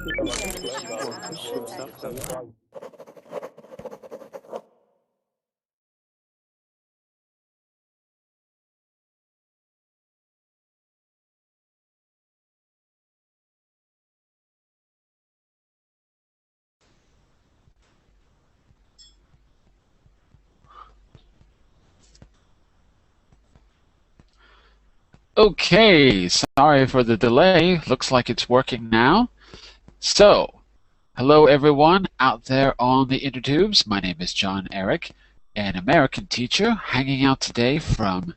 Okay, sorry for the delay. Looks like it's working now. So, hello everyone out there on the intertubes. My name is Jon-Eric, an American teacher hanging out today from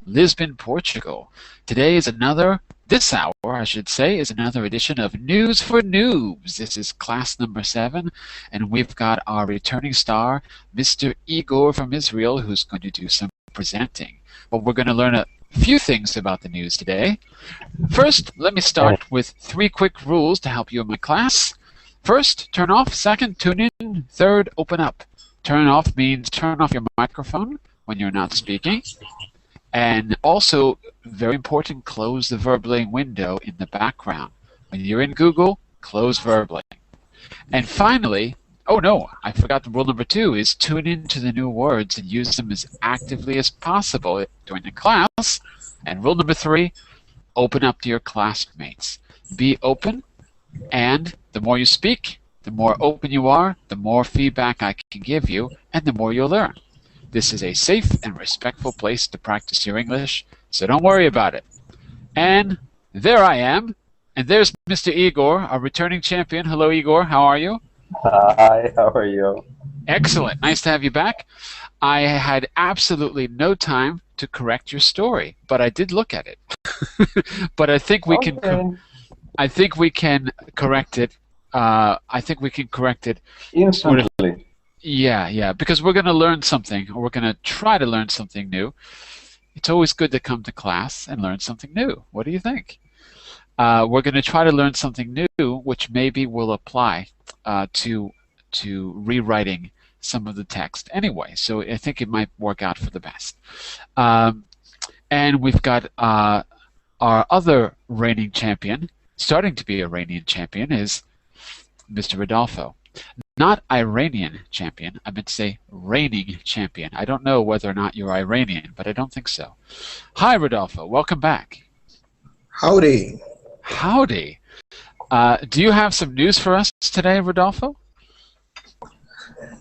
Lisbon, Portugal. This hour, I should say, is another edition of News for Noobs. This is class number 7, and we've got our returning star, Mr. Igor from Israel, who's going to do some presenting. But we're going to learn a few things about the news today. First, let me start with 3 quick rules to help you in my class. First, turn off. Second, tune in. Third, open up. Turn off means turn off your microphone when you're not speaking. And also, very important, close the verbling window in the background. When you're in Google, close verbling. And finally, oh no, I forgot the rule number 2 is tune in to the new words and use them as actively as possible during the class. And rule number 3, open up to your classmates. Be open, and the more you speak, the more open you are, the more feedback I can give you, and the more you'll learn. This is a safe and respectful place to practice your English, so don't worry about it. And there I am, and there's Mr. Igor, our returning champion. Hello, Igor. How are you? Hi, how are you? Excellent. Nice to have you back. I had absolutely no time to correct your story, but I did look at it. But I think we can. I think we can correct it. I think we can correct it Instantly. Yeah, because we're going to learn something, or we're going to try to learn something new. It's always good to come to class and learn something new. What do you think? We're going to try to learn something new, which maybe will apply to rewriting some of the text anyway. So I think it might work out for the best. And we've got our other reigning champion, starting to be a reigning champion, is Mr. Rodolfo. Not Iranian champion. I meant to say reigning champion. I don't know whether or not you're Iranian, but I don't think so. Hi, Rodolfo. Welcome back. Howdy. Howdy. Do you have some news for us today, Rodolfo?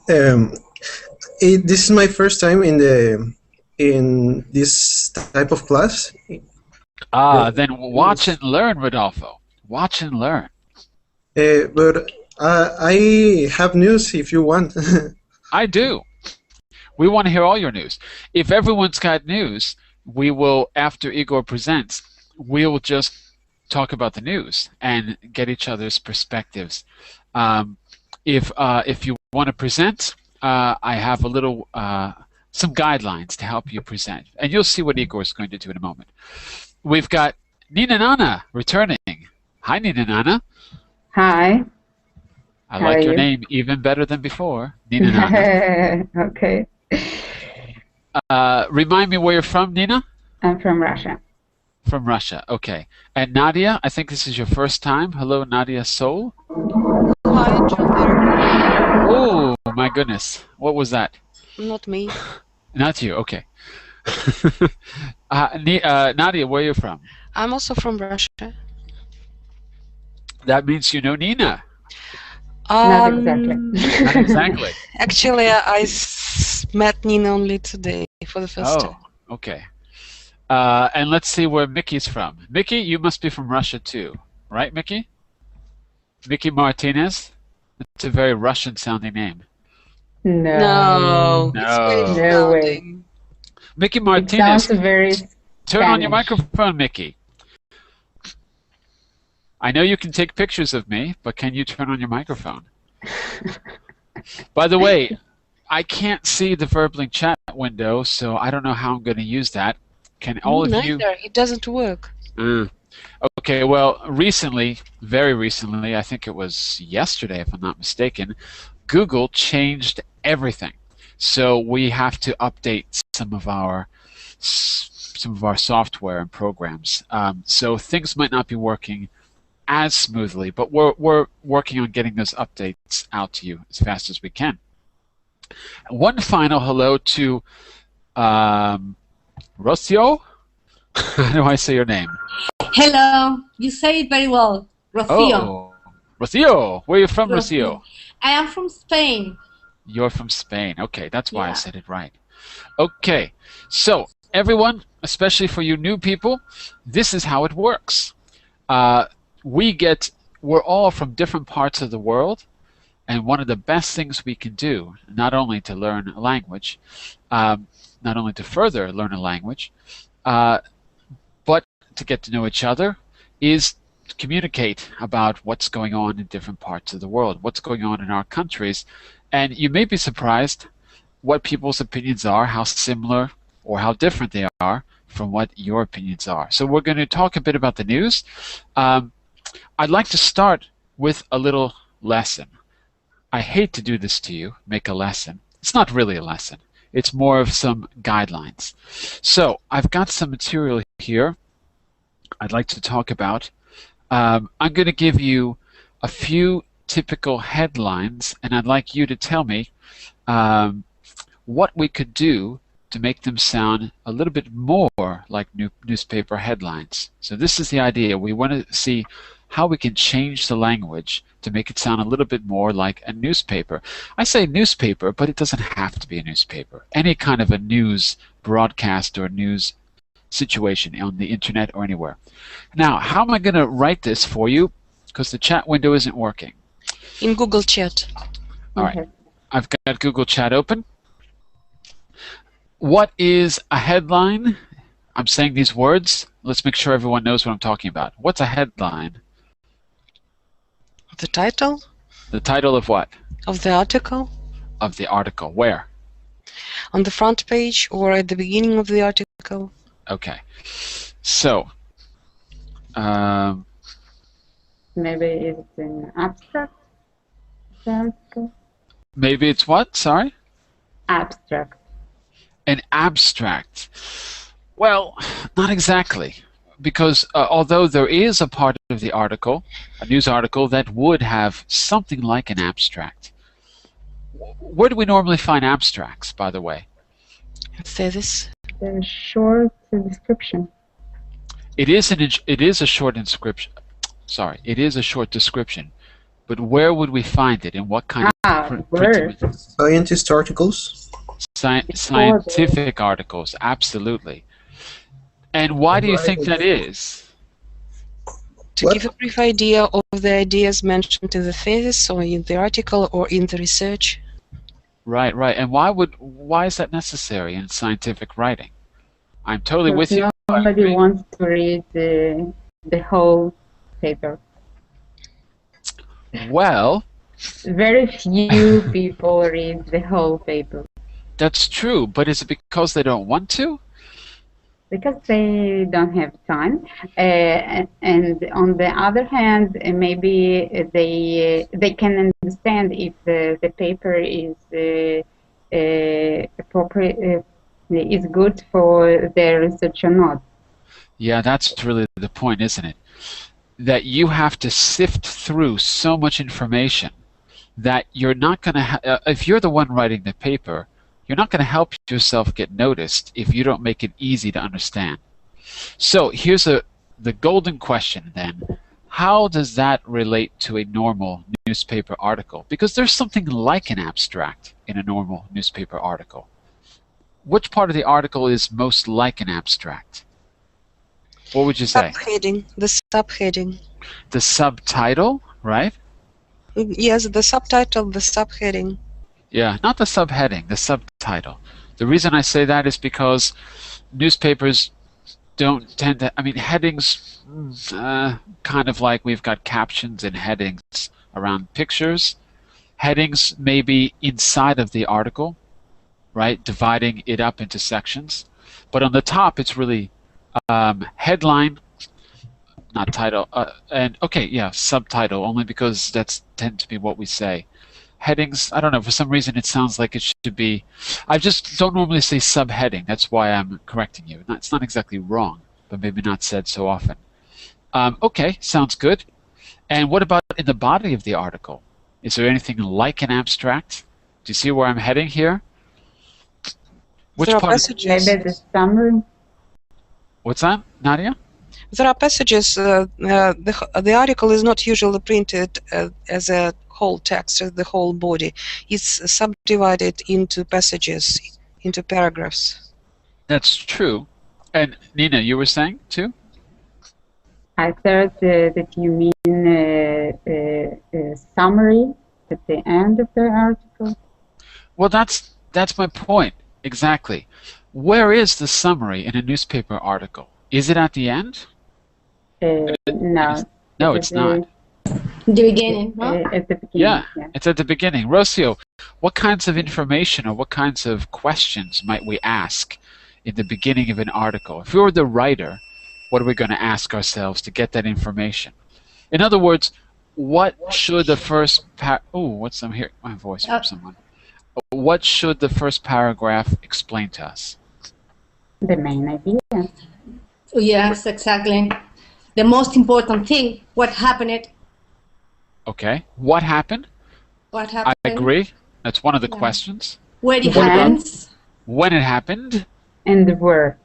This is my first time in this type of class. Then watch and learn, Rodolfo. Watch and learn. But I have news if you want. I do. We want to hear all your news. If everyone's got news, we will, after Igor presents, we will just talk about the news and get each other's perspectives. If you want to present, I have a little some guidelines to help you present, and you'll see what Igor is going to do in a moment. We've got Nina Nana returning. Hi, Nina Nana. Hi. I like your name even better than before, Nina Nana. Okay. Remind me where you're from, Nina? I'm from Russia. From Russia, okay. And Nadia, I think this is your first time. Hello, Nadia Soul. Hi, Jon-Eric. Oh, my goodness. What was that? Not me. Not you, okay. Nadia, where are you from? I'm also from Russia. That means you know Nina. Not exactly. Not exactly. Actually, I met Nina only today for the first time. Oh, okay. And let's see where Mickey's from. Mickey, you must be from Russia too, right, Mickey? Mickey Martinez? It's a very Russian-sounding name. No. No way. Mickey Martinez. It sounds very Turn on your microphone, Mickey. I know you can take pictures of me, but can you turn on your microphone? By the way, I can't see the Verbling chat window, so I don't know how I'm going to use that. Can all of you? Neither. It doesn't work. Okay, well, recently, very recently, I think it was yesterday, if I'm not mistaken, Google changed everything. So we have to update some of our software and programs. So things might not be working as smoothly, but we're working on getting those updates out to you as fast as we can. One final hello to Rocio. How do I say your name? Hello. You say it very well. Rocio. Oh, Rocio. Where are you from, Rocio? I am from Spain. You're from Spain. Okay, that's why I Yeah. said it right. Okay, so everyone, especially for you new people, this is how it works. We're all from different parts of the world, and one of the best things we can do, not only to learn a language, not only to further learn a language, but to get to know each other, is to communicate about what's going on in different parts of the world, what's going on in our countries. And you may be surprised what people's opinions are, how similar or how different they are from what your opinions are. So we're going to talk a bit about the news. I'd like to start with a little lesson. I hate to do this to you, make a lesson. It's not really a lesson. It's more of some guidelines. So I've got some material here I'd like to talk about. I'm going to give you a few typical headlines, and I'd like you to tell me what we could do to make them sound a little bit more like newspaper headlines. So this is the idea. We want to see how we can change the language to make it sound a little bit more like a newspaper. I say newspaper, but it doesn't have to be a newspaper. Any kind of a news broadcast or news situation on the internet or anywhere. Now, how am I going to write this for you? Because the chat window isn't working. In Google Chat. All right. I've got Google Chat open. What is a headline? I'm saying these words. Let's make sure everyone knows what I'm talking about. What's a headline? The title The title of what? of the article Of the article. Where? on the front page or at the beginning of the article. Okay. So, Maybe it's an abstract. Article. maybe it's what? Sorry? Abstract. An abstract. Well, not exactly. Because although there is a part of the article, a news article, that would have something like an abstract. Where do we normally find abstracts, by the way? Say this. The short description. It is a short description. Sorry, it is a short description. But where would we find it? In what kind of Word. Scientist articles. Scientific articles, absolutely. And why do you think that is? To What? give a brief idea of the ideas mentioned in the thesis or in the article or in the research. Right, right. And why is that necessary in scientific writing? I'm totally with you. I Nobody agree. wants to read the whole paper. Well, Very few people read the whole paper that's true, but is it because they don't want to? because they don't have time. And on the other hand, maybe they can understand if the paper is appropriate, is good for their research or not. Yeah, that's really the point, isn't it? That you have to sift through so much information that you're not going to, if you're the one writing the paper, you're not going to help yourself get noticed if you don't make it easy to understand. So here's the golden question then. How does that relate to a normal newspaper article? Because there's something like an abstract in a normal newspaper article. Which part of the article is most like an abstract? What would you say? Subheading. The subheading. The subtitle, right? Yes, the subtitle, the subheading. Yeah, not the subheading, the subtitle. The reason I say that is because newspapers don't tend to, I mean, headings, kind of like we've got captions and headings around pictures. Headings may be inside of the article, right, dividing it up into sections. But on the top, it's really headline, not title, and okay, yeah, subtitle, only because that's tend to be what we say. Headings, I don't know, for some reason it sounds like it should be, I just don't normally say subheading, that's why I'm correcting you. It's not exactly wrong, but maybe not said so often. Okay, sounds good. And what about in the body of the article? Is there anything like an abstract? Do you see where I'm heading here? Which There are part? passages. Maybe the summary. What's that, Nadia? There are passages. The article is not usually printed as a whole text, as the whole body. It's subdivided into passages, into paragraphs. That's true. And Nina, you were saying too? I thought that you mean a summary at the end of the article. Well, that's my point. Exactly. Where is the summary in a newspaper article? Is it at the end? No. No, it's not. The beginning, huh? At the beginning. Yeah, it's at the beginning. Rocio, what kinds of information or what kinds of questions might we ask in the beginning of an article? If we were the writer, what are we going to ask ourselves to get that information? In other words, what should the first what's I'm hearing my voice from someone? What should the first paragraph explain to us? The main idea. Yes, exactly. The most important thing, what happened. Okay. What happened? What happened? I agree. That's one of the questions. Where it What about- happens. When it happened. And where.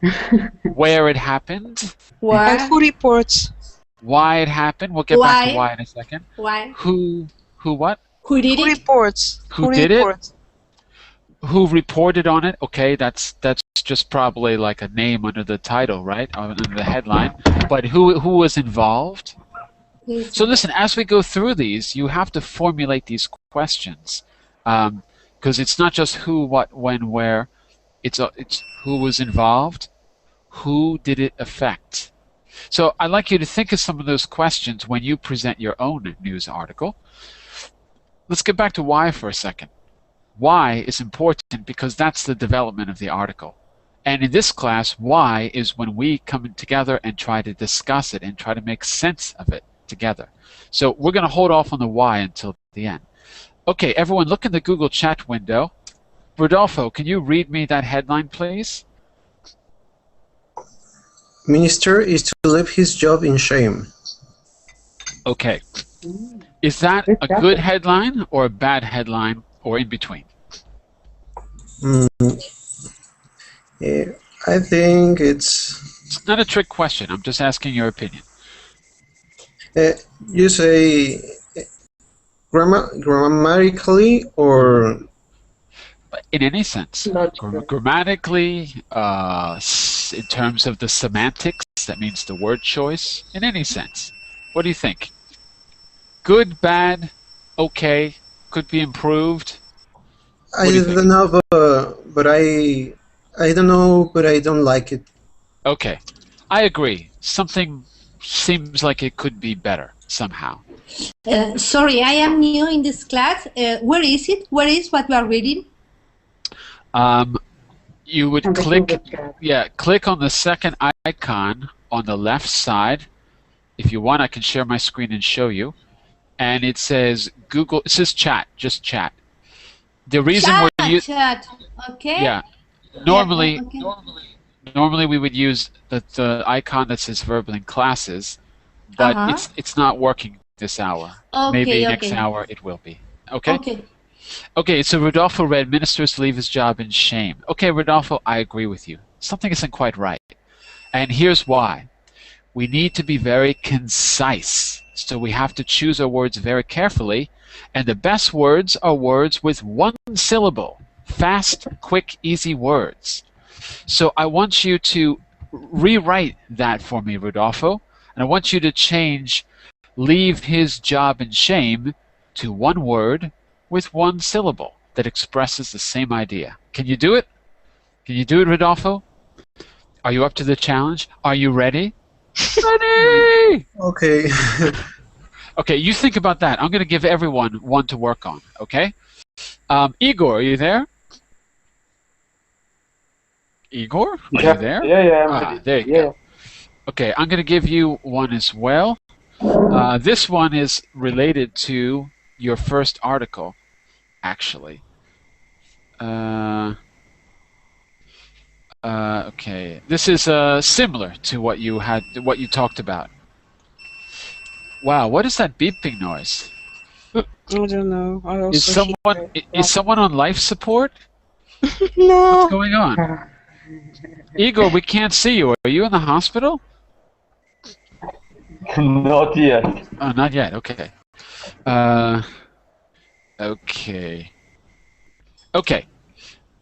Where it happened. Where. And who reports? Why it happened. We'll get back to why in a second. Why. Who what? Who did Who it? reports? Who did it? Who reported on it? Okay, that's just probably like a name under the title, right? Under the headline. But who was involved? So listen, as we go through these, you have to formulate these questions, because it's not just who, what, when, where. It's who was involved, who did it affect. So I'd like you to think of some of those questions when you present your own news article. Let's get back to why for a second. Why is important because that's the development of the article. And in this class, why is when we come together and try to discuss it and try to make sense of it together. So we're going to hold off on the why until the end. Okay, everyone, look in the Google chat window. Rodolfo, can you read me that headline, please? Minister is to leave his job in shame. Okay. Is that a good headline or a bad headline or in between? I think it's not a trick question. I'm just asking your opinion. You say grammatically or in any sense, grammatically, in terms of the semantics, that means the word choice, in any sense. What do you think? Good, bad, okay, could be improved? I don't know, but I don't know, but I don't like it. Okay, I agree. Something seems like it could be better somehow. Sorry, I am new in this class. Where is it? Where is what you are reading? You would click on the second icon on the left side. If you want, I can share my screen and show you. And it says Google. It says chat, just chat. The reason chat. Okay. Yeah. Normally, okay. Normally we would use the icon that says Verb in classes, but it's not working this hour. Okay, Maybe next hour it will be. Okay. Okay. Okay, so Rodolfo read, ministers leave his job in shame. Okay, Rodolfo, I agree with you. Something isn't quite right. And here's why. We need to be very concise. So we have to choose our words very carefully. And the best words are words with one syllable. Fast, quick, easy words. So I want you to rewrite that for me, Rodolfo. And I want you to change leave his job in shame to one word with one syllable that expresses the same idea. Can you do it? Can you do it, Rodolfo? Are you up to the challenge? Are you ready? Ready! Okay. Okay, you think about that. I'm going to give everyone one to work on, okay? Igor, are you there? Igor, are you there? Yeah, I'm ready. There you go. Okay, I'm going to give you one as well. This one is related to your first article, actually. Okay, this is similar to what you talked about. Wow, what is that beeping noise? I don't know. I also Is someone on life support? No. What's going on? Igor, we can't see you. Are you in the hospital? Not yet. Oh, not yet. Okay. Okay. Okay.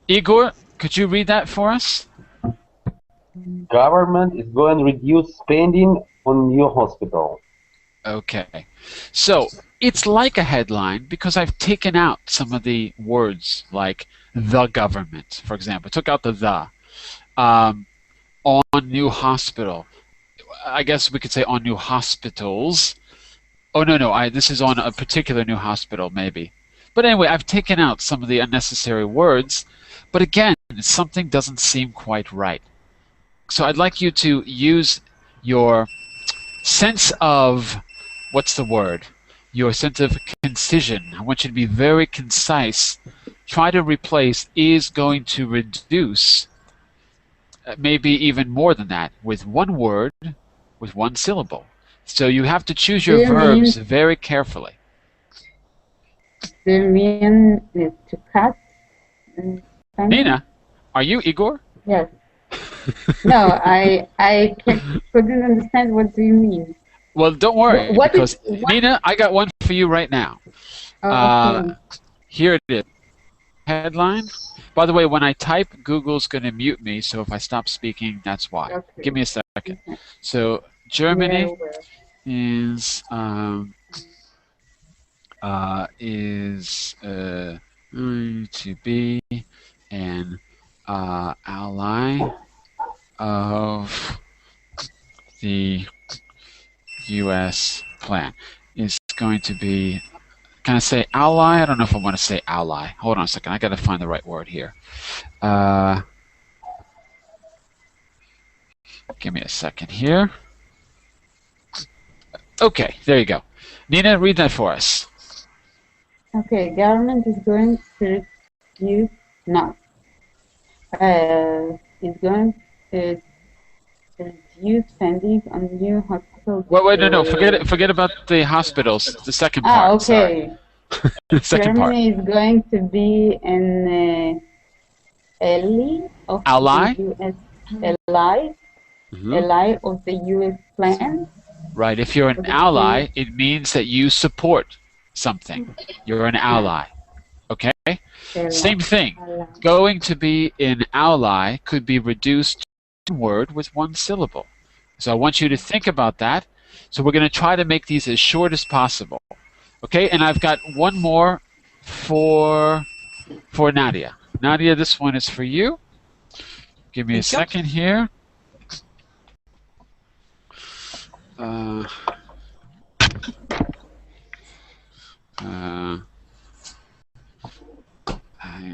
Igor, could you read that for us? Government is going to reduce spending on new hospital. Okay. So it's like a headline because I've taken out some of the words like the government, for example. Took out the. On new hospital. I guess we could say on new hospitals. Oh, no. This is on a particular new hospital, maybe. But anyway, I've taken out some of the unnecessary words. But again, something doesn't seem quite right. So I'd like you to use your sense of, what's the word? Your sense of concision. I want you to be very concise. Try to replace is going to reduce, maybe even more than that, with one word, with one syllable. So you have to choose your verbs very carefully. Do you mean to cut? Nina, are you Igor? Yes. No, I couldn't understand what do you mean. Well, don't worry, What because is- Nina, I got one for you right now. Okay. Here it is. Headline. By the way, when I type, Google's going to mute me, so if I stop speaking, that's why. Okay. Give me a second. Okay. So Germany Yeah, well. is going to be an ally of the U.S. plan. Is going to be, can I say ally? I don't know if I want to say ally. Hold on a second. I got to find the right word here. Give me a second here. Okay, there you go. Nina, read that for us. Okay, government is going to reduce, no, is going to reduce spending on new hospitals. Wait, no. Forget about the hospitals. The second part. Okay. Sorry. The second part. Germany is going to be an ally of Ally? the U.S. ally, ally of the U.S. plan. Right. If you're an ally, it means that you support something. You're an ally. Okay? Same thing. Going to be an ally could be reduced to one word with one syllable. So I want you to think about that. So we're going to try to make these as short as possible. Okay? And I've got one more for Nadia. Nadia, this one is for you. Give me a second here. Hang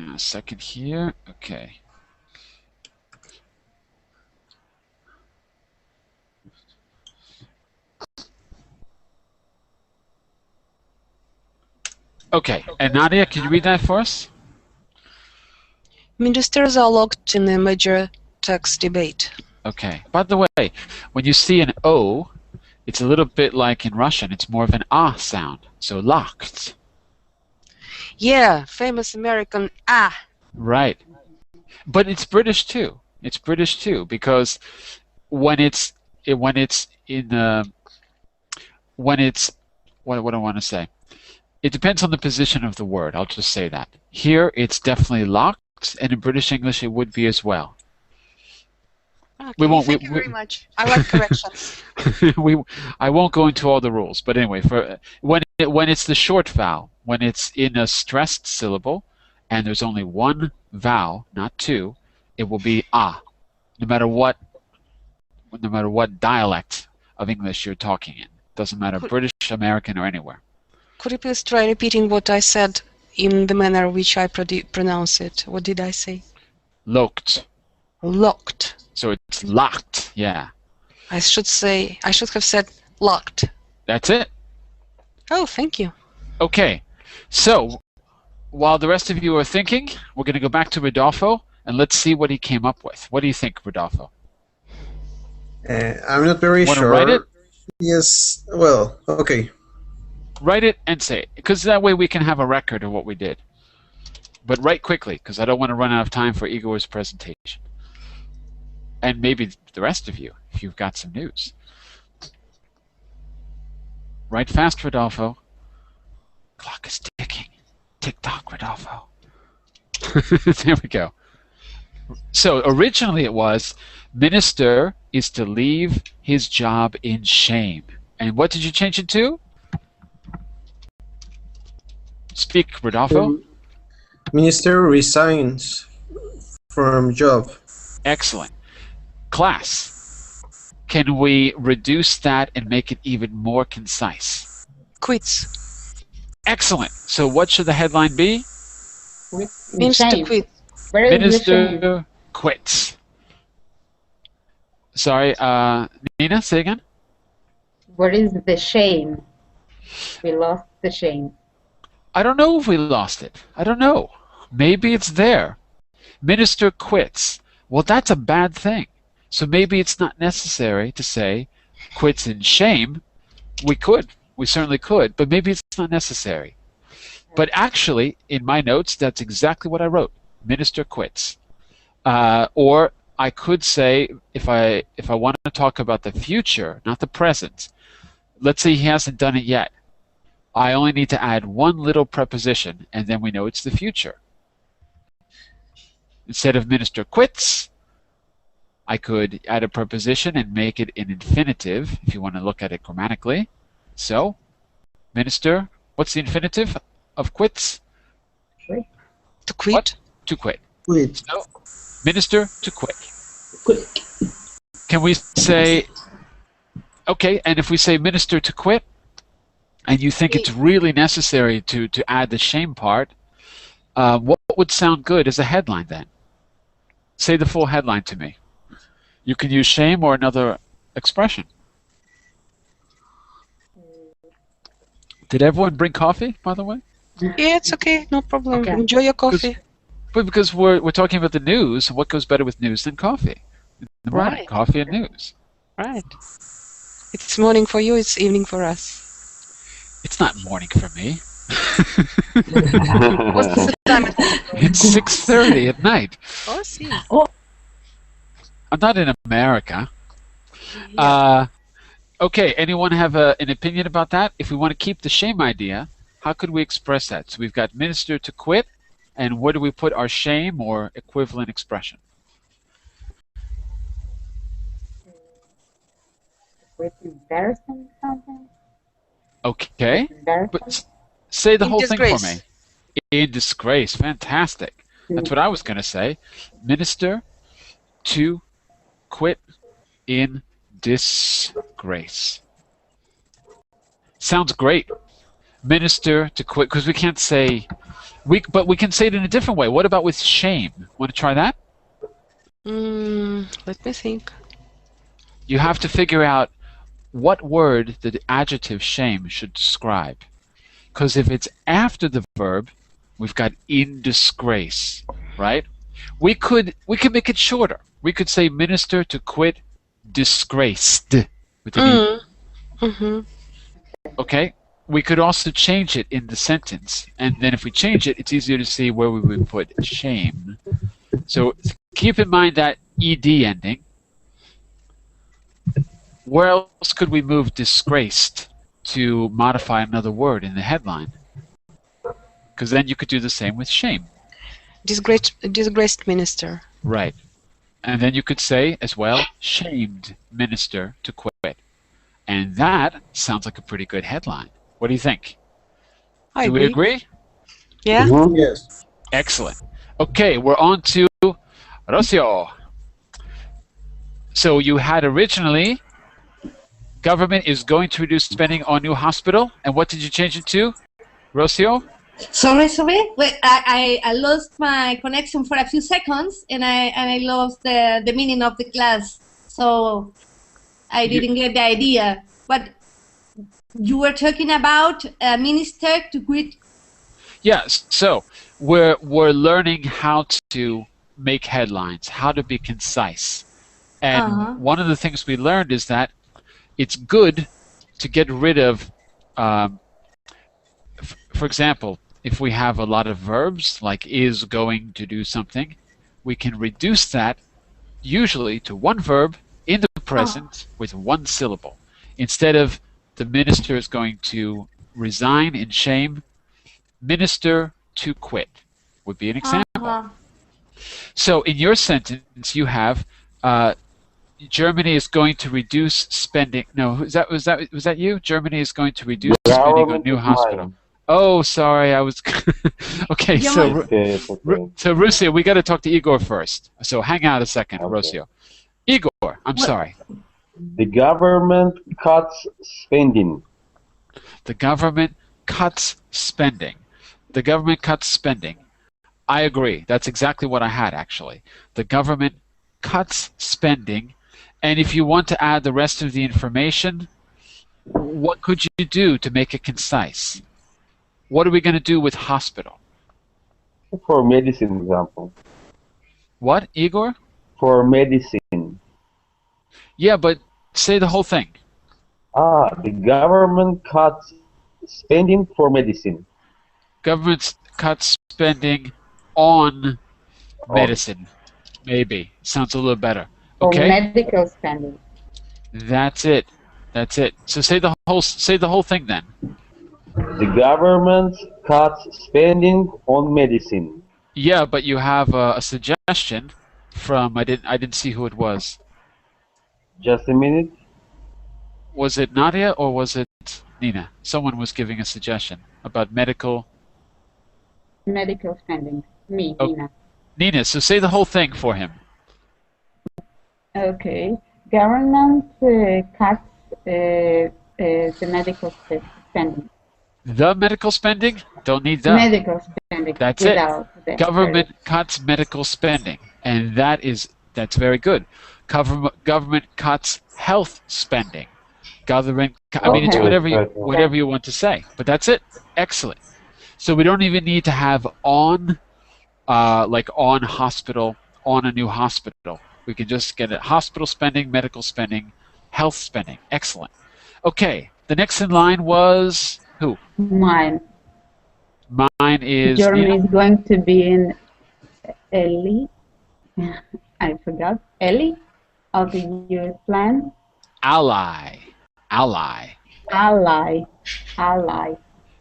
on a second here. Okay. Okay, and Nadia, can you read that for us? Ministers are locked in a major tax debate. Okay. By the way, when you see an O, it's a little bit like in Russian. It's more of an ah sound. So locked. Yeah, famous American ah. Right. But it's British too. It's British too because when it's what do I want to say? It depends on the position of the word. I'll just say that. Here it's definitely locked, and in British English it would be as well. Okay, thank you very much. I like corrections. I won't go into all the rules, but anyway, for when it's the short vowel, when it's in a stressed syllable, and there's only one vowel, not two, it will be ah, no matter what dialect of English you're talking in. Doesn't matter, British, American, or anywhere. Could you please try repeating what I said in the manner which I pronounce it? What did I say? Locked. Locked. So it's locked, yeah. I should have said locked. That's it. Oh, thank you. Okay, so while the rest of you are thinking, we're going to go back to Rodolfo and let's see what he came up with. What do you think, Rodolfo? I'm not very Want sure. to write it? Yes. Well, okay. Write it and say it, because that way we can have a record of what we did. But write quickly, because I don't want to run out of time for Igor's presentation. And maybe the rest of you, if you've got some news. Write fast, Rodolfo. Clock is ticking. Tick-tock, Rodolfo. There we go. So originally it was, minister is to leave his job in shame. And what did you change it to? Speak, Rodolfo. Minister resigns from job. Excellent. Class, can we reduce that and make it even more concise? Quits. Excellent. So what should the headline be? Minister Shame. quit. Where is the shame? Minister quits. Sorry, Nina, say again? Where is the shame? We lost the shame. I don't know if we lost it. I don't know. Maybe it's there. Minister quits. Well, that's a bad thing. So maybe it's not necessary to say quits in shame. We could. We certainly could. But maybe it's not necessary. But actually, in my notes, that's exactly what I wrote. Minister quits. Or I could say, if I want to talk about the future, not the present, let's say he hasn't done it yet. I only need to add one little preposition, and then we know it's the future. Instead of minister quits, I could add a preposition and make it an infinitive, if you want to look at it grammatically. So, minister, what's the infinitive of quits? To quit. What? To quit. Quit. So, minister to quit. Can we say, okay, and if we say minister to quit, and you think it's really necessary to add the shame part, what would sound good as a headline then? Say the full headline to me. You can use shame or another expression. Did everyone bring coffee, by the way? Yeah, it's okay. No problem. Okay. Enjoy your coffee. But because we're talking about the news, what goes better with news than coffee? In the morning, Right. coffee and news. Right. It's morning for you. It's evening for us. It's not morning for me. What's the time? It's 6:30 at night. Oh, see. I'm not in America. Okay, anyone have an opinion about that? If we want to keep the shame idea, how could we express that? So we've got minister to quit, and where do we put our shame or equivalent expression? With embarrassing something? Okay, Embarrassing? but say the In whole thing for disgrace. me. In disgrace, fantastic. That's what I was going to say. Minister to quit in disgrace. Sounds great. Minister to quit, because we can't say, but we can say it in a different way. What about with shame? Want to try that? Let me think. You have to figure out what word the adjective shame should describe. Because if it's after the verb, we've got in disgrace, right? We could make it shorter. We could say minister to quit disgraced with an E. Mm-hmm. Okay? We could also change it in the sentence. And then if we change it, it's easier to see where we would put shame. So keep in mind that ed ending. Where else could we move disgraced to modify another word in the headline? Because then you could do the same with shame. Disgraced minister. Right. And then you could say as well, shamed minister to quit. And that sounds like a pretty good headline. What do you think? I Do we agree? Yeah. Yes. Excellent. Okay, we're on to Rocio. So you had originally, government is going to reduce spending on new hospital. And what did you change it to, Rocio? Sorry. Wait, I lost my connection for a few seconds, and I lost the meaning of the class, so I didn't get the idea. But you were talking about a minister to quit. Yes. So we're learning how to make headlines, how to be concise. And one of the things we learned is that it's good to get rid of, for example, if we have a lot of verbs, like is going to do something, we can reduce that usually to one verb in the present with one syllable. Instead of the minister is going to resign in shame, minister to quit would be an example. So in your sentence, you have Germany is going to reduce spending. No, was that you? Germany is going to reduce spending on new hospital. Oh, sorry, I was. Okay, so Russia, we got to talk to Igor first. So hang out a second, Rocio. Igor, I'm sorry. The government cuts spending. The government cuts spending. The government cuts spending. I agree. That's exactly what I had, actually. The government cuts spending. And if you want to add the rest of the information, what could you do to make it concise? What are we going to do with hospital? For medicine example. What, Igor? For medicine. Yeah, but say the whole thing. The government cuts spending for medicine. Government cuts spending on medicine. Maybe. Sounds a little better. Okay. Or medical spending. That's it. That's it. So say the whole thing then. The government cuts spending on medicine. Yeah, but you have a suggestion from I didn't see who it was. Just a minute. Was it Nadia or was it Nina? Someone was giving a suggestion about medical spending. Me, Oh. Nina. Nina, so say the whole thing for him. Okay. Government cuts the medical spending. The medical spending? Don't need the. Medical spending. That's it. The Government cuts medical spending, and that's very good. Government cuts health spending. Government. I mean, it's Okay. whatever you want to say, but that's it. Excellent. So we don't even need to have on, like on hospital, on a new hospital. We can just get it. Hospital spending, medical spending, health spending. Excellent. Okay. The next in line was who? Mine. Mine is Germany Nina. is going to be in Ellie. I forgot. Ellie of the US plan. Ally. Ally.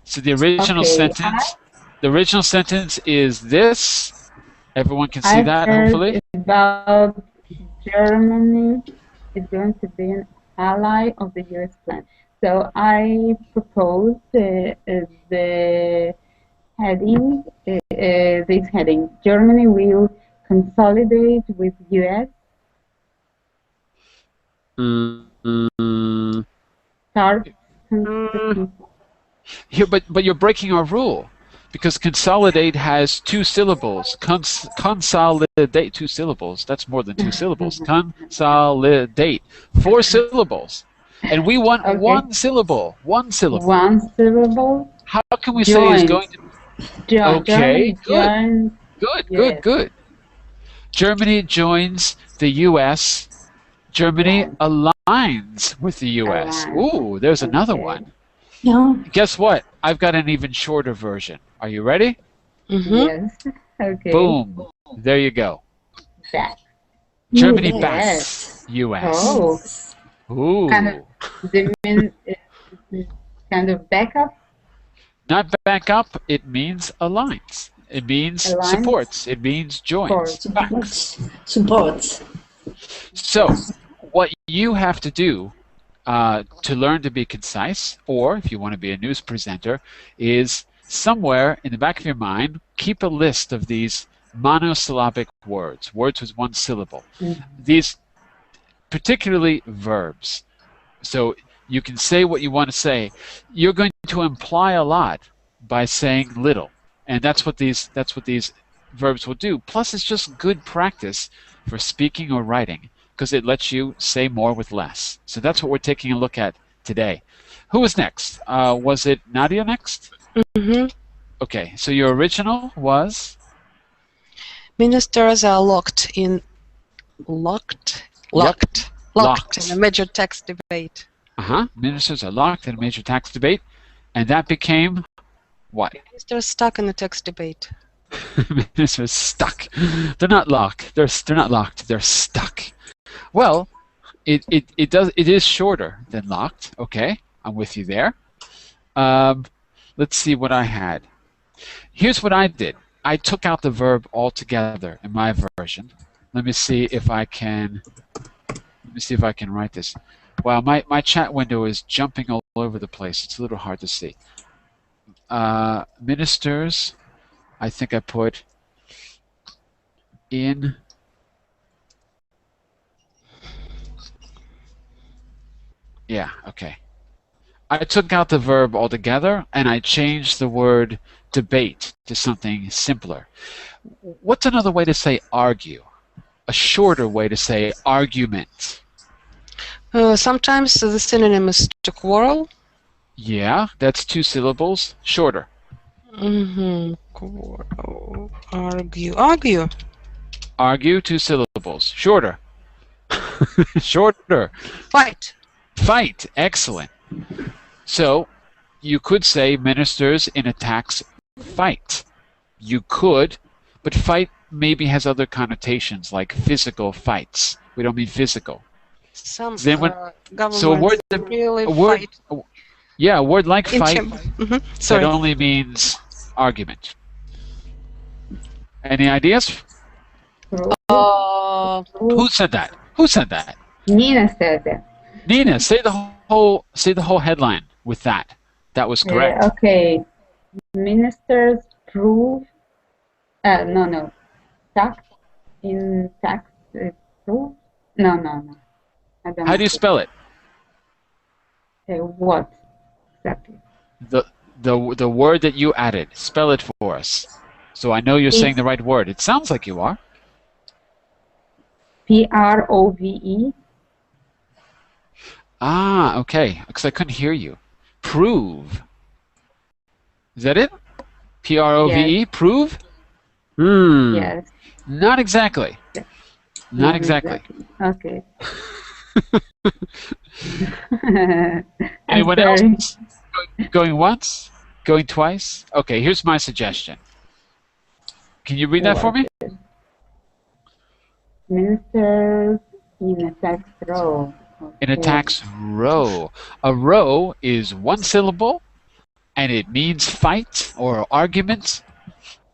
So the original sentence. The original sentence is this. Everyone can see that, hopefully. About Germany is going to be an ally of the US plan. So I propose the heading, this heading. Germany will consolidate with US. Start. Here, but you're breaking our rule, because consolidate has two syllables. Consolidate, two syllables. That's more than two syllables. Consolidate, 4 syllables, and we want one syllable. One syllable. One syllable. How can we say is going to? Okay, good. Yes. Good. Germany joins the U.S. Germany aligns with the U.S. Ooh, there's another one. No. Guess what? I've got an even shorter version. Are you ready? Yes. Okay. Boom. There you go. Back. Germany Yes. backs U.S. Oh. Ooh. Kind of backup. Not back up. It means aligns. It means Aligns. supports. It means joins. Backs. Supports. So, what you have to do to learn to be concise, or if you want to be a news presenter, is somewhere in the back of your mind, keep a list of these monosyllabic words with one syllable. These, particularly verbs. So you can say what you want to say. You're going to imply a lot by saying little, and that's what these verbs will do. Plus, it's just good practice for speaking or writing, because it lets you say more with less. So that's what we're taking a look at today. Who was next? Was it Nadia next? Mm-hmm. Okay, so your original was? Ministers are locked in a major tax debate. Ministers are locked in a major tax debate, and that became what? Ministers stuck in the tax debate. Ministers stuck. They're not locked. They're not locked. They're stuck. Well, it is shorter than locked. Okay, I'm with you there. Let's see what I had. Here's what I did. I took out the verb altogether in my version. Let me see if I can. Let me see if I can write this. Wow, my chat window is jumping all over the place. It's a little hard to see. Ministers, I think I put in. Yeah, okay. I took out the verb altogether and I changed the word debate to something simpler. What's another way to say argue? A shorter way to say argument. Sometimes the synonym is to quarrel. Yeah, that's 2 syllables. Shorter. Quarrel. Argue. Argue, 2 syllables. Shorter. Shorter. Fight. Fight. Excellent. So you could say ministers in a tax fight. You could, but fight maybe has other connotations like physical fights. We don't mean physical. Some governments so a word fight. Yeah, a word like fight Sorry. that only means argument. Any ideas? Who said that? Who said that? Nina said that. Nina, say the whole headline with that. That was correct. Okay. Ministers prove. No. Tax in tax prove. No. I don't How do you spell it? What exactly? The word that you added. Spell it for us. So I know you're saying the right word. It sounds like you are. Prove. Ah, okay. Because I couldn't hear you. Prove. Is that it? Prove? Yes. Prove? Yes. Not exactly. Not exactly. Okay. Anyone else? Going once? Going twice? Okay, here's my suggestion. Can you read that for me? Ministers in a tax row. Okay. In a tax row. A row is 1 syllable, and it means fight or argument,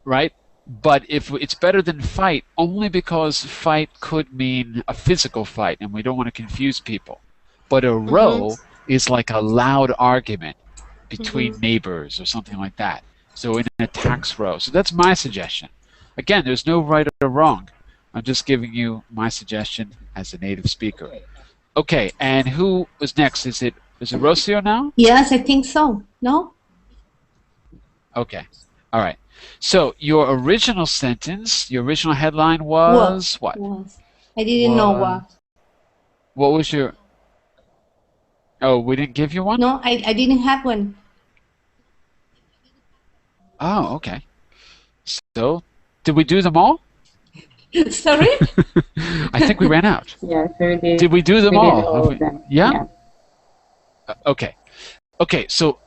right? But if it's better than fight, only because fight could mean a physical fight, and we don't want to confuse people. But a row is like a loud argument between neighbors or something like that. So in a tax row. So that's my suggestion. Again, there's no right or wrong. I'm just giving you my suggestion as a native speaker. Okay, and who was next? Is it Rocio now? Yes, I think so. No? Okay. All right. So your original sentence, your original headline was what? I didn't know what. What was your... Oh, we didn't give you one? No, I didn't have one. Oh, okay. So, did we do them all? Sorry? I think we ran out. Yes, we did. Did we do them all? Of them. Yeah? Okay. Okay, so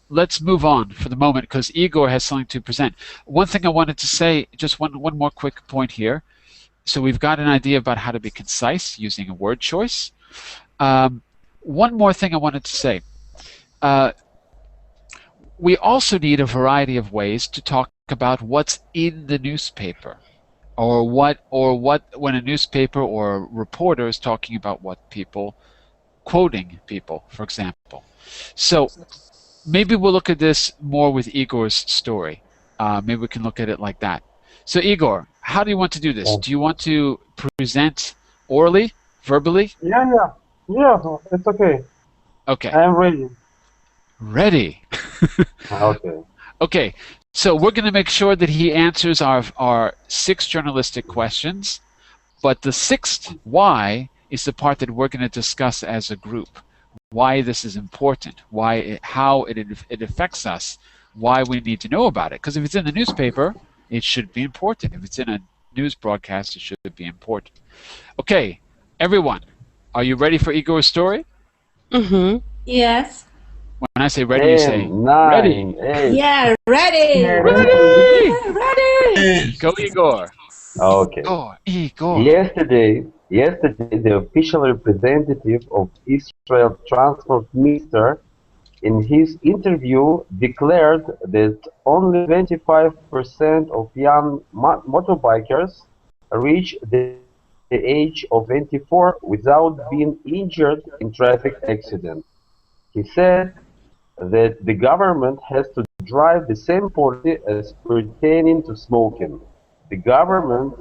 let's move on for the moment because Igor has something to present. One thing I wanted to say, just one more quick point here. So we've got an idea about how to be concise using a word choice. One more thing I wanted to say. We also need a variety of ways to talk about what's in the newspaper, or what when a newspaper or a reporter is talking about what people, quoting people, for example. So maybe we'll look at this more with Igor's story. Maybe we can look at it like that. So Igor, how do you want to do this? Do you want to present orally, verbally? Yeah, it's okay. Okay. I'm ready. Ready. Okay. Okay, so we're going to make sure that he answers our 6 journalistic questions, but the 6th why is the part that we're going to discuss as a group. Why this is important, how it affects us, why we need to know about it. Because if it's in the newspaper, it should be important. If it's in a news broadcast, it should be important. Okay, everyone, are you ready for Igor's story? Mm-hmm. Yes. When I say ready, you say 10, ready. 9, 8. Yeah, ready. Ready! Yeah, ready. Go, Igor. Okay. Igor. Yesterday, the official representative of Israel Transport Minister, in his interview, declared that only 25% of young motorbikers reach the age of 24 without being injured in traffic accidents. He said that the government has to drive the same policy as pertaining to smoking. The government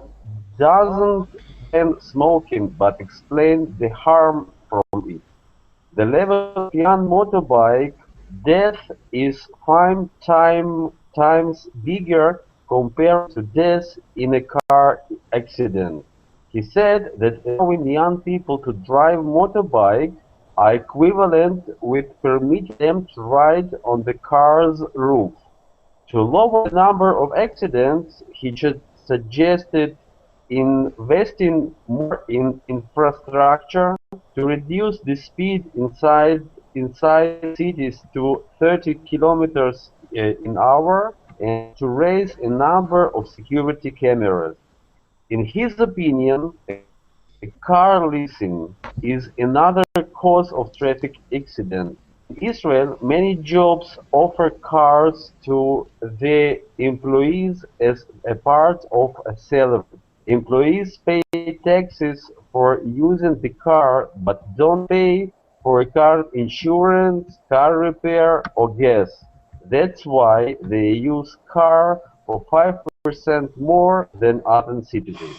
doesn't ban smoking but explains the harm from it. The level of young motorbike death is times bigger compared to deaths in a car accident. He said that allowing young people to drive motorbike are equivalent with permitting them to ride on the car's roof. To lower the number of accidents, he suggested investing more in infrastructure to reduce the speed inside cities to 30 kilometers an hour and to raise a number of security cameras. In his opinion, a car leasing is another cause of traffic accidents. In Israel, many jobs offer cars to the employees as a part of a salary. Employees pay taxes for using the car but don't pay for car insurance, car repair, or gas. That's why they use car for 5% more than other citizens.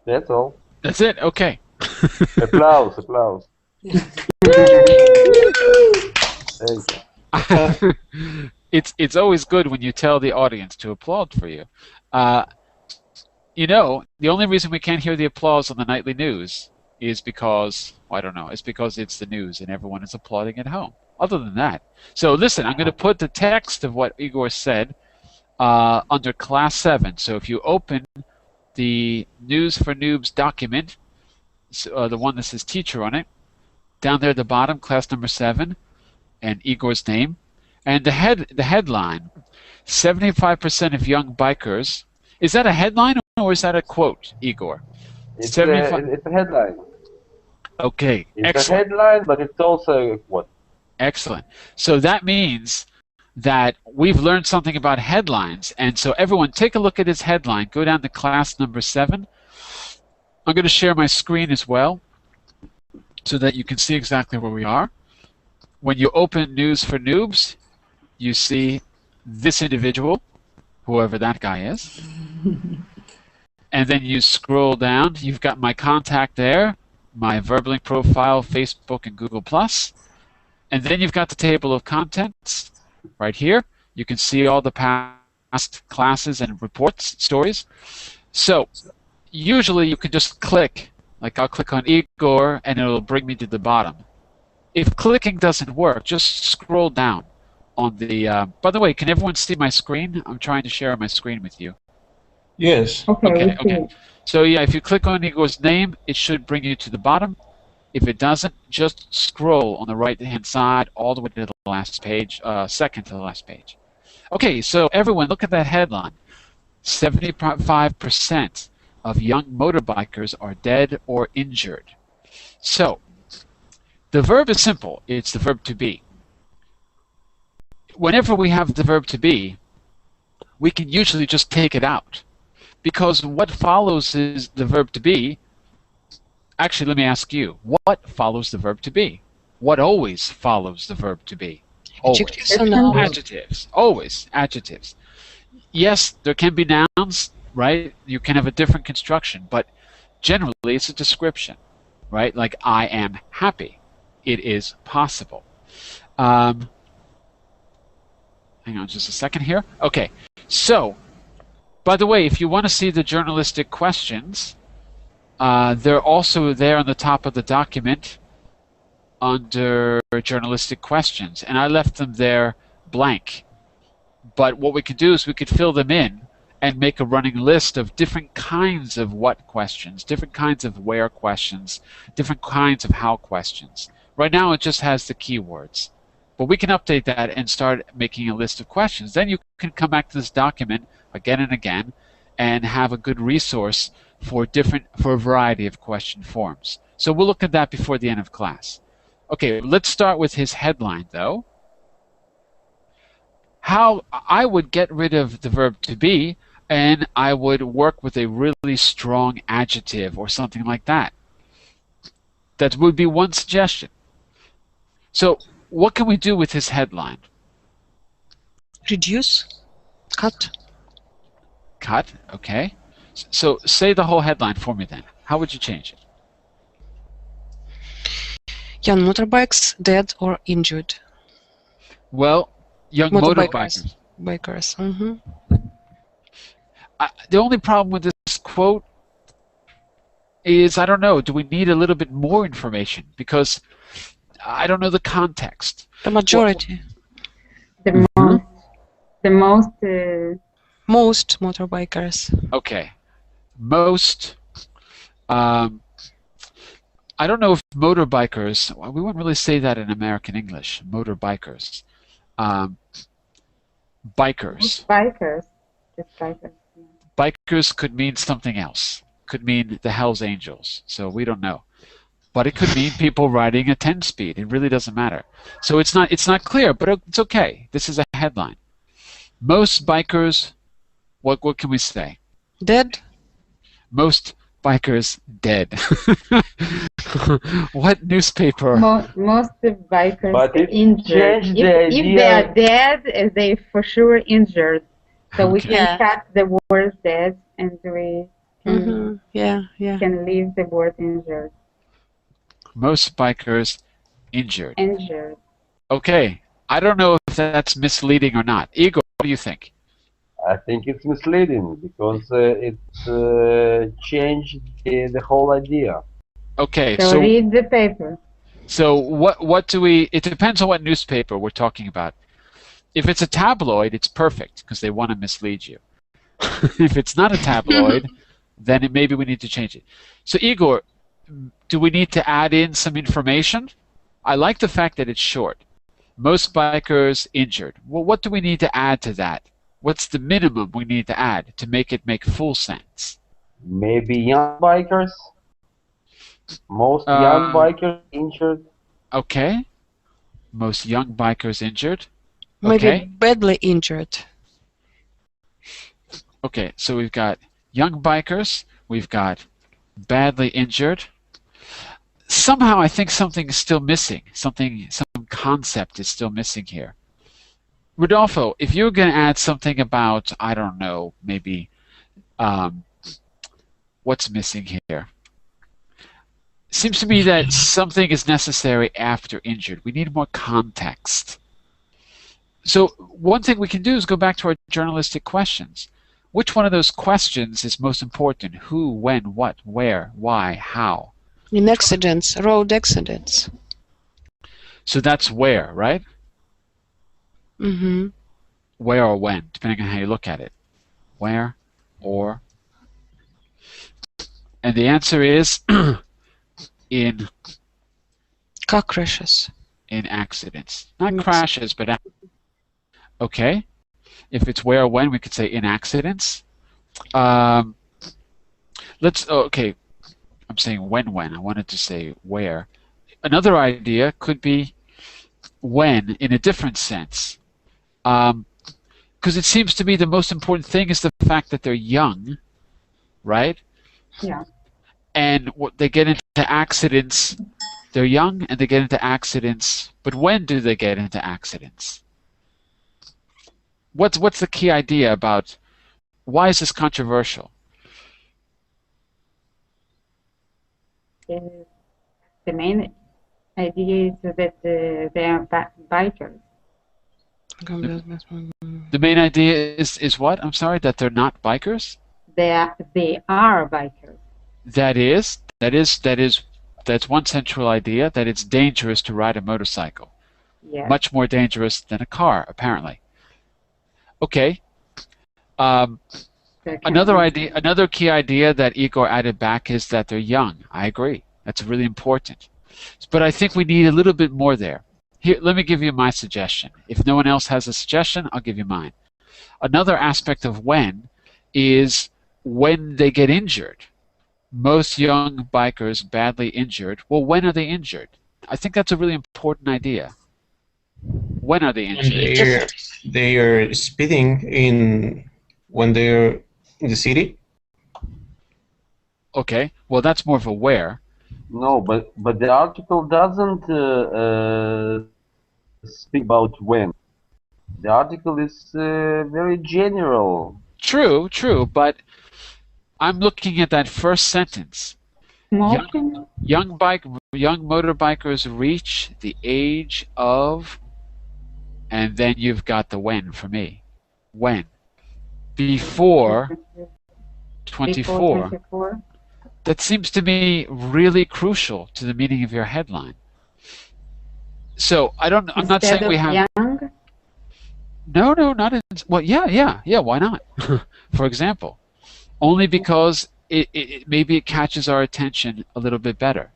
That's all. That's it. Okay. Applause, applause. Thank you. It's always good when you tell the audience to applaud for you. You know, the only reason we can't hear the applause on the nightly news is because, well, I don't know, it's because it's the news and everyone is applauding at home. Other than that. So listen, I'm going to put the text of what Igor said under Class 7. So if you open the News for Noobs document, the one that says teacher on it, down there at the bottom, class number 7, and Igor's name, and the headline, 75% of young bikers. Is that a headline or is that a quote, Igor? It's a headline. Okay, It's excellent. a headline, but it's also a quote. Excellent. So that means that we've learned something about headlines, and so everyone take a look at this headline. Go down to class number 7. I'm going to share my screen as well so that you can see exactly where we are. When you open News for Noobs, you see this individual, whoever that guy is. And then you scroll down. You've got my contact there, my VerbLink profile, Facebook, and Google+. And then you've got the table of contents right here. You can see all the past classes and reports, stories. So usually you can just click, like I'll click on Igor and it'll bring me to the bottom. If clicking doesn't work, just scroll down on the, by the way, can everyone see my screen? I'm trying to share my screen with you. Yes. Okay. So yeah, if you click on Igor's name, it should bring you to the bottom. If it doesn't, just scroll on the right-hand side all the way to the last page, second to the last page. Okay, so everyone, look at that headline. 75% of young motorbikers are dead or injured. So, the verb is simple. It's the verb to be. Whenever we have the verb to be, we can usually just take it out. Because what follows is the verb to be. Actually, let me ask you, what follows the verb to be? What always follows the verb to be? Always. Adjectives or nouns? Adjectives. Always. Adjectives. Yes, there can be nouns, right? You can have a different construction, but generally it's a description, right? Like, I am happy. It is possible. Hang on just a second here. Okay, so, by the way, if you want to see the journalistic questions, they're also there on the top of the document under journalistic questions, and I left them there blank. But what we could do is we could fill them in and make a running list of different kinds of what questions, different kinds of where questions, different kinds of how questions. Right now it just has the keywords. But we can update that and start making a list of questions. Then you can come back to this document again and again and have a good resource for a variety of question forms. So we'll look at that before the end of class. Okay, let's start with his headline though. How I would get rid of the verb to be, and I would work with a really strong adjective or something like that. That would be one suggestion. So what can we do with his headline? Reduce, cut. Cut, okay. So say the whole headline for me then. How would you change it? Young motorbikes dead or injured. Well, young motorbikers. Bikers. Mm-hmm. The only problem with this quote is, I don't know, do we need a little bit more information? Because I don't know the context. The majority. The most. Most motorbikers. Okay. Most. I don't know if motorbikers, we wouldn't really say that in American English, motorbikers. Bikers. Bikers. Just bikers. Bikers could mean something else. Could mean the Hells Angels. So we don't know. But it could mean people riding a 10-speed. It really doesn't matter. So it's not clear, but it's okay. This is a headline. Most bikers, what can we say? Dead. Most bikers dead. What newspaper? Most bikers But it injured. changed the If idea. they are dead, they for sure injured. So we Okay. can cut the word dead, and we can, Yeah, yeah. can leave the word injured. Most bikers injured. Injured. Okay. I don't know if that's misleading or not. Igor, what do you think? I think it's misleading because it changed the whole idea. Okay, So read the paper. So what do we? It depends on what newspaper we're talking about. If it's a tabloid, it's perfect because they want to mislead you. If it's not a tabloid, then maybe we need to change it. So Igor, do we need to add in some information? I like the fact that it's short. Most bikers injured. Well, what do we need to add to that? What's the minimum we need to add to make it make full sense? Maybe young bikers. Most young bikers injured. Okay. Most young bikers injured. Maybe Okay. badly injured. Okay, so we've got young bikers, we've got badly injured. Somehow I think something is still missing. Some concept is still missing here. Rodolfo, if you're going to add something about, I don't know, maybe what's missing here? Seems to me that something is necessary after injured. We need more context. So one thing we can do is go back to our journalistic questions. Which one of those questions is most important? Who, when, what, where, why, how? In accidents, road accidents. So that's where, right? Mm-hmm. Where or when, depending on how you look at it. Where or... And the answer is in Car crashes. accidents. Not crashes, but... Okay. If it's where or when, we could say in accidents. Okay. I'm saying when. I wanted to say where. Another idea could be when in a different sense. Because it seems to me the most important thing is the fact that they're young, right? Yeah. And they get into accidents. They're young and they get into accidents. But when do they get into accidents? What's the key idea about why is this controversial? The main idea is that they are bikers. The main idea is what? I'm sorry, that they're not bikers? They are bikers. That's one central idea, that it's dangerous to ride a motorcycle. Yes. Much more dangerous than a car, apparently. Okay. Another key idea that Igor added back is that they're young. I agree. That's really important. But I think we need a little bit more there. Here, let me give you my suggestion. If no one else has a suggestion, I'll give you mine. Another aspect of when is when they get injured. Most young bikers badly injured. Well, when are they injured? I think that's a really important idea. When are they injured? They are speeding when they're in the city. Okay, well that's more of a where. No, but the article doesn't speak about when. The article is very general. True, but I'm looking at that first sentence. Young motorbikers reach the age of, and then you've got the when for me. When? Before 24. That seems to me really crucial to the meaning of your headline. So I'm not saying we have. Young? No, not in. Well, yeah. Why not? For example, only because maybe it catches our attention a little bit better.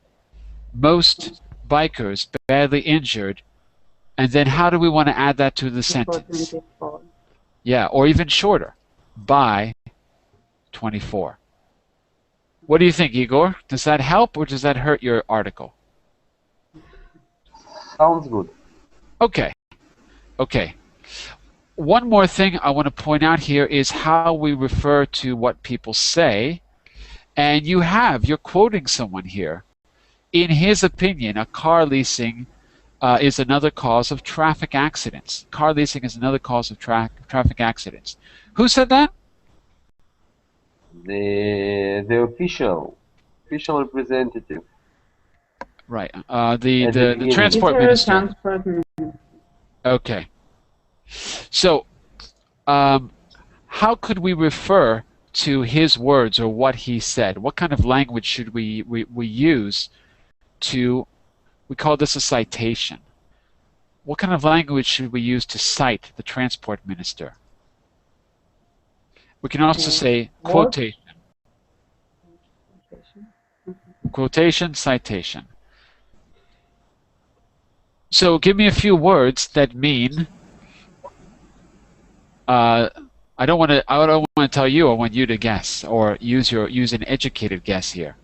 Most bikers badly injured, and then how do we want to add that to the sentence? 24. Yeah, or even shorter, by 24. What do you think, Igor? Does that help or does that hurt your article? Sounds good. Okay. One more thing I want to point out here is how we refer to what people say. And you're quoting someone here. In his opinion, a car leasing is another cause of traffic accidents. Car leasing is another cause of traffic accidents. Who said that? The official representative. Right. The transport minister. Okay. So, how could we refer to his words or what he said? What kind of language should we use to? We call this a citation. What kind of language should we use to cite the transport minister? We can also say quotation. Quotation, citation. So give me a few words that mean. I don't want to tell you. I want you to guess or use an educated guess here.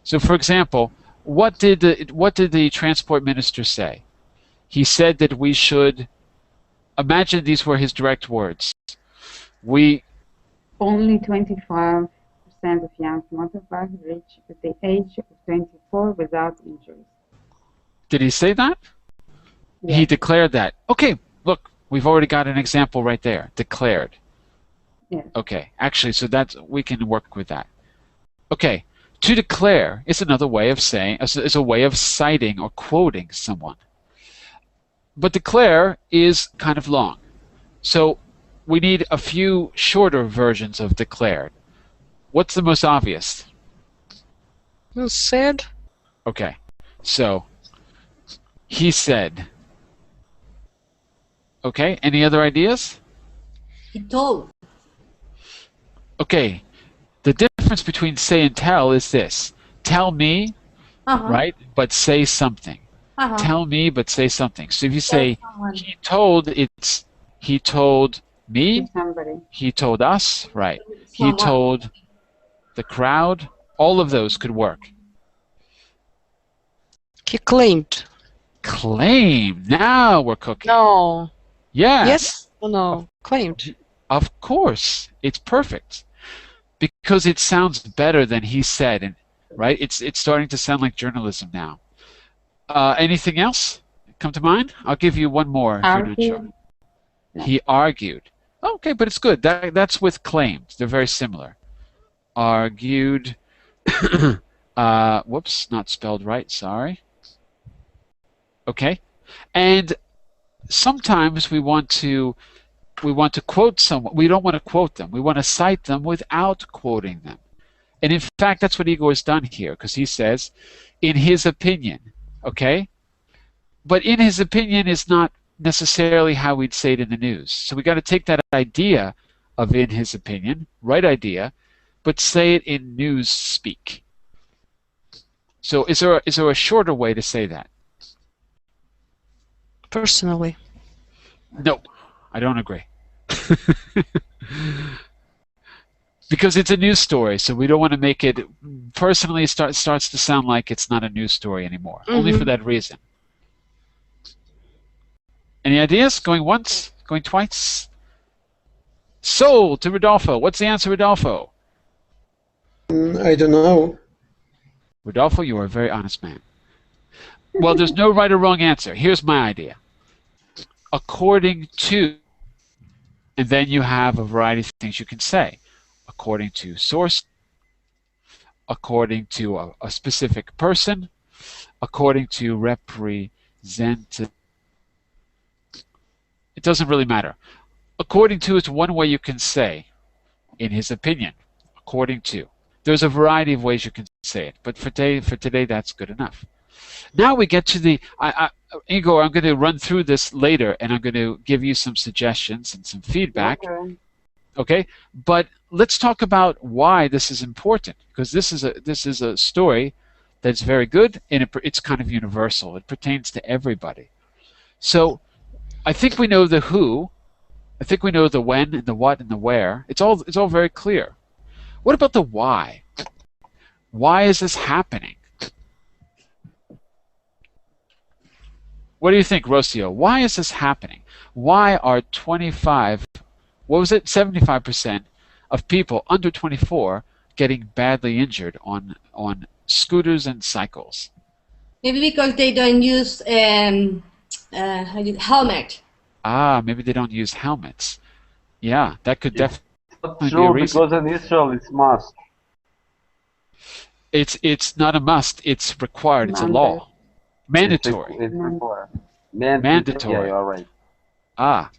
So, for example, what did the transport minister say? He said that we should. Imagine these were his direct words. Only 25% of young motorbikers reach the age of 24 without injuries. Did he say that? Yes. He declared that. Okay, look, we've already got an example right there. Declared. Yes. Okay, actually, so we can work with that. Okay, to declare is another way of saying, is a way of citing or quoting someone. But declare is kind of long. So we need a few shorter versions of declared. What's the most obvious? Well said. Okay, so he said. Okay, any other ideas? He told. Okay, the difference between say and tell is this. Tell me, right, but say something. Tell me, but say something. So if you say he told, it's he told me, he told us, right. He told the crowd. All of those could work. He claimed. Claim. Now we're cooking. No. Yeah. Yes or no? Claimed. Of course. It's perfect. Because it sounds better than he said, and right? It's starting to sound like journalism now. Anything else come to mind? I'll give you one more. Argued. He argued. Okay, but it's good. That's with claims. They're very similar. Argued. Whoops, not spelled right. Sorry. Okay, and sometimes we want to quote someone. We don't want to quote them. We want to cite them without quoting them. And in fact, that's what Igor has done here, because he says, in his opinion. Okay? But in his opinion is not necessarily how we'd say it in the news. So we got to take that idea of in his opinion, right idea, but say it in news speak. So is there a shorter way to say that? Personally. No, I don't agree. Because it's a news story, so we don't want to make it personally starts to sound like it's not a news story anymore. Only for that reason. Any ideas? Going once? Going twice? Sold to Rodolfo. What's the answer, Rodolfo? I don't know. Rodolfo, you are a very honest man. Well, there's no right or wrong answer. Here's my idea. According to, and then you have a variety of things you can say. According to source, according to a specific person, according to representative. It doesn't really matter. According to is one way you can say, in his opinion, according to. There's a variety of ways you can say it, but for today that's good enough. Now we get to the, Igor, I'm going to run through this later, and I'm going to give you some suggestions and some feedback. Okay, but let's talk about why this is important, because this is a story that's very good, and it's kind of universal. It pertains to everybody. So I think we know the who. I think we know the when and the what and the where. It's all very clear. What about the why? Why is this happening? What do you think, Rocio? Why is this happening? Why are 75% of people under 24 getting badly injured on scooters and cycles? Maybe because they don't use helmet. Ah, maybe they don't use helmets. Yeah, that could definitely be a True, reason. because in Israel it's must. It's not a must. It's required. It's a law. Mandatory. It's required. Mandatory. Yeah, you're right. Ah,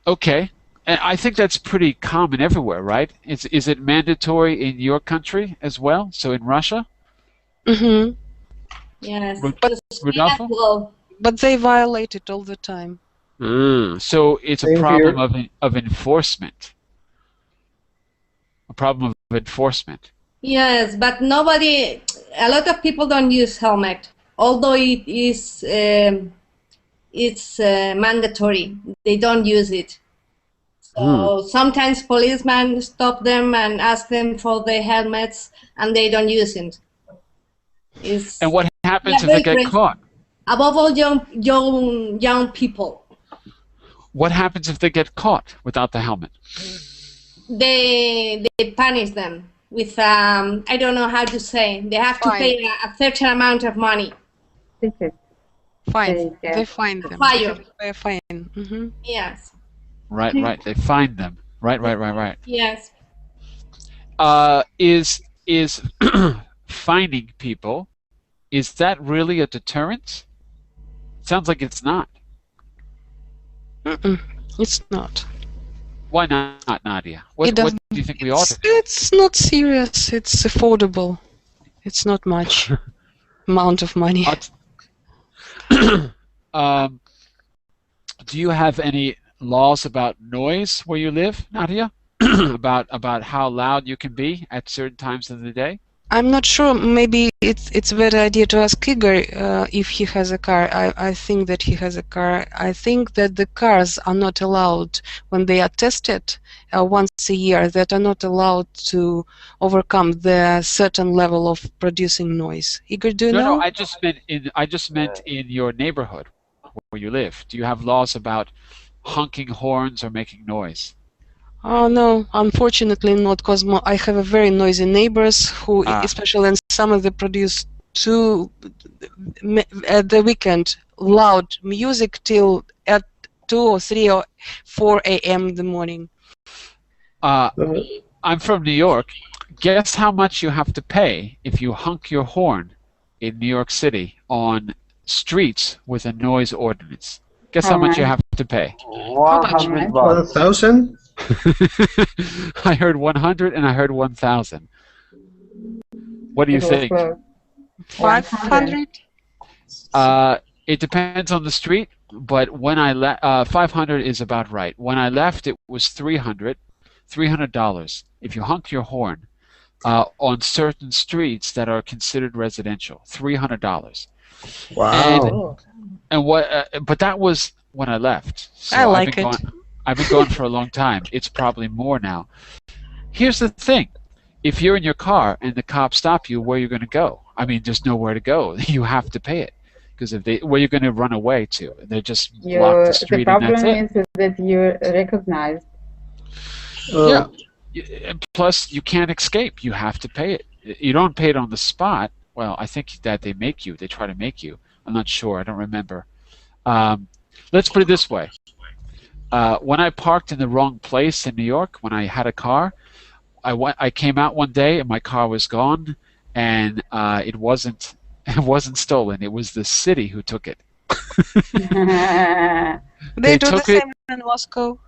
okay. And I think that's pretty common everywhere, right? Is it mandatory in your country as well? So in Russia? Mm-hmm. Yes. Rodolfo? Well, But they violate it all the time. So it's a Same problem here. of enforcement. A problem of enforcement. yes, but a lot of people don't use helmet, although it's mandatory. They don't use it. So sometimes policemen stop them and ask them for their helmets, and they don't use it. And what happens if they get caught? Above all, young people. What happens if they get caught without the helmet? They punish them with I don't know how to say. They have to pay a certain amount of money. Fine. They fine them. Fire. They fine. Mm-hmm. Yes. Right. They find them. Right. Yes. Is finding people, is that really a deterrent? Sounds like it's not. It's not. Why not, Nadia? What do you think we ought to do? It's not serious. It's affordable. It's not much amount of money. Do you have any laws about noise where you live, Nadia? about how loud you can be at certain times of the day? I'm not sure. Maybe it's a better idea to ask Igor if he has a car. I think that he has a car. I think that the cars are not allowed, when they are tested once a year, that are not allowed to overcome the certain level of producing noise. Igor, do you know? No, I just meant in your neighborhood where you live. Do you have laws about honking horns or making noise? Oh no, unfortunately not, because I have a very noisy neighbors who, especially in summer, they produce at the weekend loud music till at 2 or 3 or 4 a.m. in the morning. I'm from New York. Guess how much you have to pay if you honk your horn in New York City on streets with a noise ordinance? Guess how much you have to pay? $100. 1,000? I heard 100 and I heard 1,000. What do you think? 500? It depends on the street, but when I 500 is about right. When I left, it was 300, $300 if you honk your horn on certain streets that are considered residential. $300. Wow. And what? But that was when I left. So I like it. I've been gone for a long time. It's probably more now. Here's the thing. If you're in your car and the cops stop you, where are you going to go? I mean, there's nowhere to go. You have to pay it. Because where you're going to run away to? They just block the street the problem and that's it. is that you're recognized. Yeah. And plus, you can't escape. You have to pay it. You don't pay it on the spot. Well, I think that they make you. They try to make you. I'm not sure. I don't remember. Let's put it this way. When I parked in the wrong place in New York, when I had a car, I came out one day and my car was gone, and it wasn't stolen. It was the city who took it. They do the took it. same in Moscow.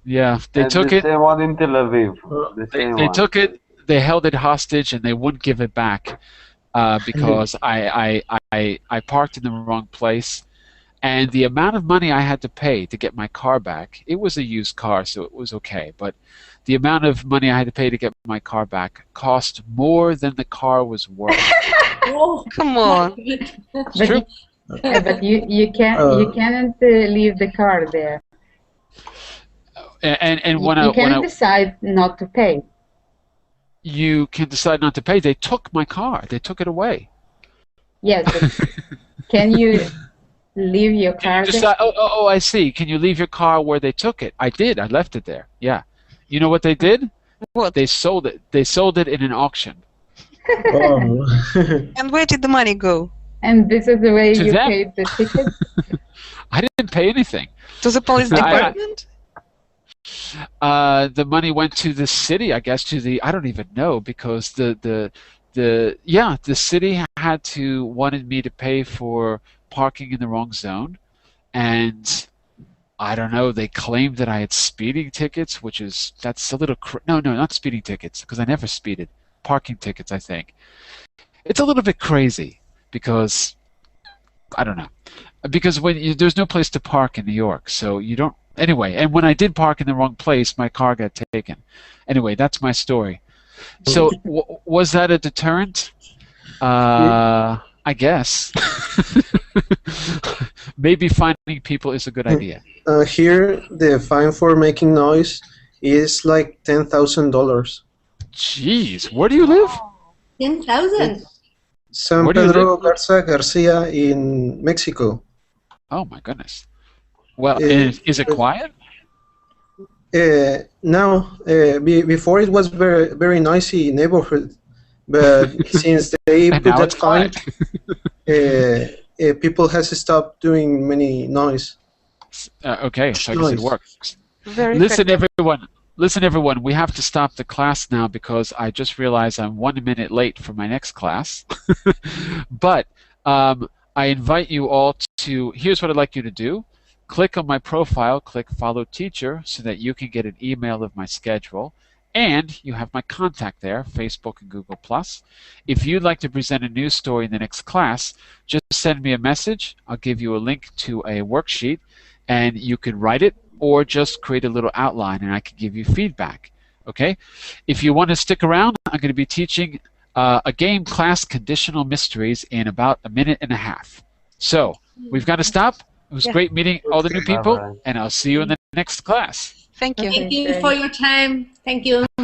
Yeah, they took the it. same one in Tel Aviv. The same They one. took it. They held it hostage and they wouldn't give it back because I parked in the wrong place, and the amount of money I had to pay to get my car back. It was a used car, so it was okay. But the amount of money I had to pay to get my car back cost more than the car was worth. Oh, Come on. It's true. But you cannot leave the car there. And when you can I decide not to pay. you can decide not to pay. They took my car. They took it away. Yes, but can you leave your car there? Decide, oh, I see. Can you leave your car where they took it? I did. I left it there. Yeah. You know what they did? What? They sold it. They sold it in an auction. Oh. And where did the money go? And this is the way To you them. paid the ticket? I didn't pay anything. To the police department? The money went to the city, I guess. I don't even know, because the city wanted me to pay for parking in the wrong zone, and I don't know. They claimed that I had speeding tickets, that's a little no, not speeding tickets, because I never speeded. Parking tickets, I think. It's a little bit crazy because I don't know. Because there's no place to park in New York, so you don't. Anyway, and when I did park in the wrong place, my car got taken. Anyway, that's my story. So was that a deterrent? I guess. Maybe finding people is a good idea. Here, the fine for making noise is like $10,000. Jeez, where do you live? 10,000. San Where do you Pedro live? Garcia in Mexico. Oh my goodness. Well, is it quiet? No, before it was very very noisy neighborhood, but since they And put now that it's fine, quiet. people has stopped doing many noise. Okay, so I guess it Nice. works. Very Listen, effective. everyone, we have to stop the class now because I just realized I'm 1 minute late for my next class. But I invite you all to, here's what I'd like you to do. Click on my profile, click follow teacher so that you can get an email of my schedule. And you have my contact there, Facebook and Google+. If you'd like to present a news story in the next class, just send me a message. I'll give you a link to a worksheet, and you can write it or just create a little outline, and I can give you feedback. Okay? If you want to stick around, I'm going to be teaching a game class, Conditional Mysteries, in about 1.5 minutes. So, we've got to stop. It was great meeting all the new people, Bye-bye. and I'll see you in the next class. Thank you. Thank you for your time. Thank you.